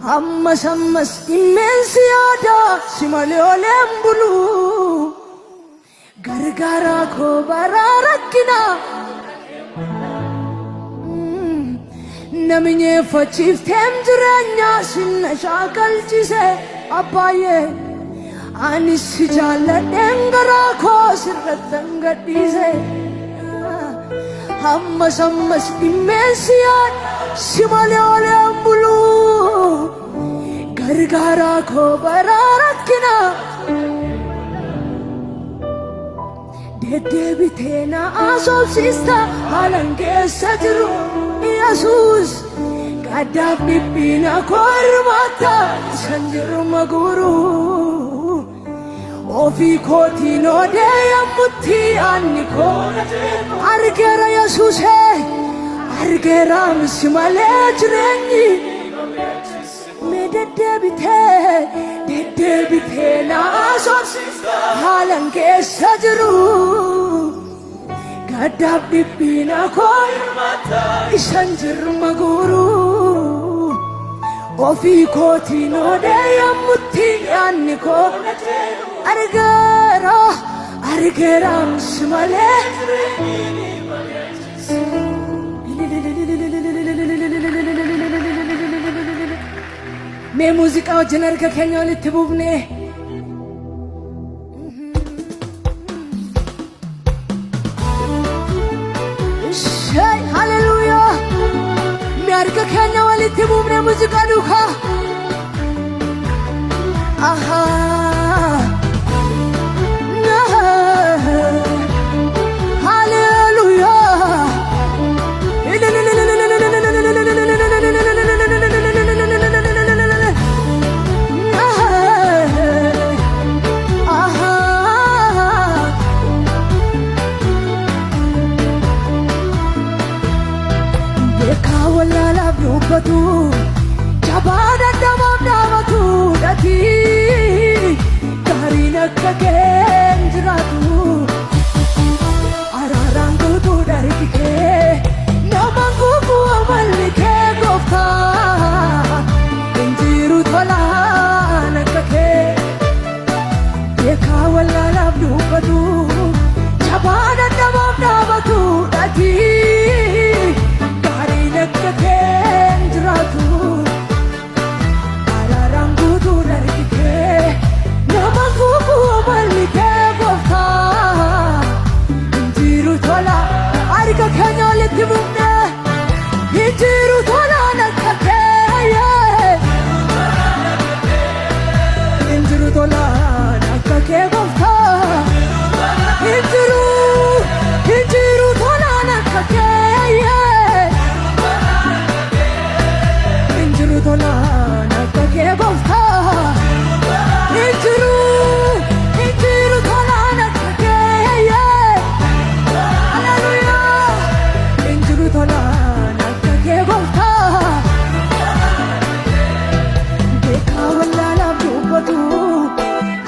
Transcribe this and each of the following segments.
ammas immensi yaada simale oleen bulu gargaara koo bara rakkina namnyeeffachiifteem jireenya sinna shaakalchise abbaayyee anis si jaalladheen garaa koo sirrattan gadhiise ammas immensi yaada simale oleen bulu gargaara koo bara rakkina deddeebitee na asoobsista haalan keessa jiru Yesuus gaddaaf dhiphina koo hirmaata isan jiru maguru ofii kootiin odee yammutti anni koo argeera Yesuuse argeera misi malee jireenyi deddeebitee na asoobsista haalan keessa jiru gaddaaf dhiphina koo hirmaata isan jiru maguru ofii kootiin odee yammutti anni koo argeera misi malee mee muuziqaa wajjin harka keenya walitti buufne haleluuyaa mee harka keenya walitti buufne muuziqaa duukaa Jabaan addamaaf dhaabatu dhati gaariin akka keen jiraatu araaraan guutuu dhargi kee namaan guutuu amalli kee gooftaa injiru tolaan akka kee beekaa wallaalaaf dubbatu jabaan addamaaf dhaabatu dhati gaariin akka keen jiraatu araaraan guutuu dhargi kee namaan guutuu amalli kee gooftaa injiru tola harka keenya walitti buufne injiru tolaan akka kee injiru tolaan akka kee gooftaa injiru tolaan akka kee injiru tolaan akka kee gooftaa injiru tolaan akka kee haleluuyaa injiru tolaan akka kee gooftaa beekaa wallaalaaf dubbatu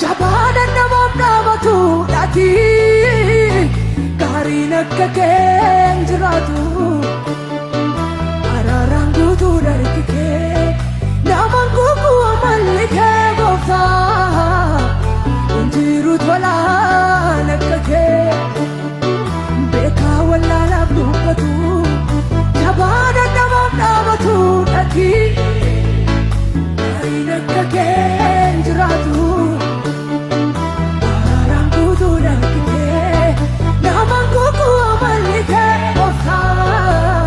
jabaan namaaf dhaabatu dhati gaariin akka keen jiraatu araaraan guutuu dhargi kee namaan guutuu amalli kee gooftaa injiru tolaan akka kee beekaa wallaalaaf dubbatu jabaan namaaf dhaabatu dhati gaariin akka keen jiraatu araaraan guutuu dhargi kee namaan guutuu amalli kee gooftaa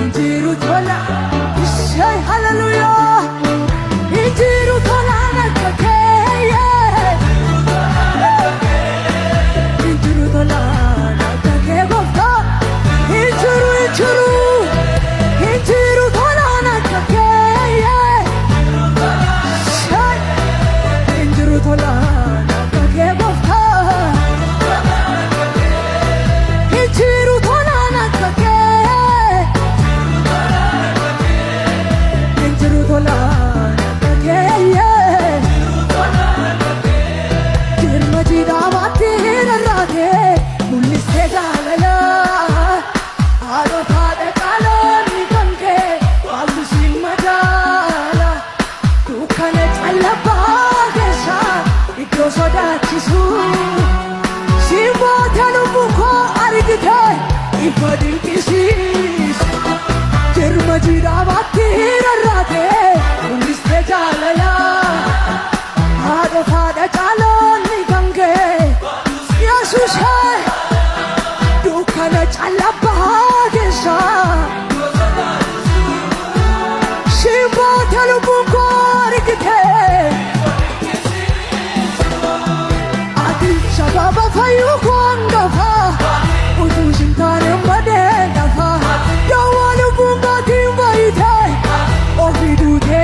injiru tolaan haleluuyaa injiru tolaan akka kee injiru tolaan akka kee gooftaa injiru tolaan akka kee injiru tolaan akka kee gooftaa injiru tolaan akka kee injiru tolaan akka kee jirma jiidhaamaatti rarraatee mul'istee jaalalaa haadhotaa dhaqaaloonni kan kee waaltu siin madaala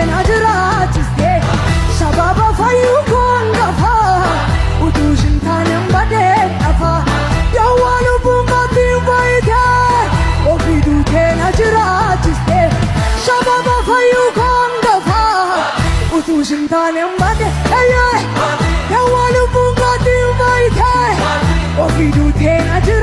teena jiraachiste sababa fayyuu koon gafa utuu shin taanen badeen dhafa yawwaa lubbuun maatiin baay'ite ofiduu teena jiraachiste sababa fayyuu koon gafa utuu shin taanen badeen yawwaa lubbuun maatiin baay'ite ofiduu teena jiraachiste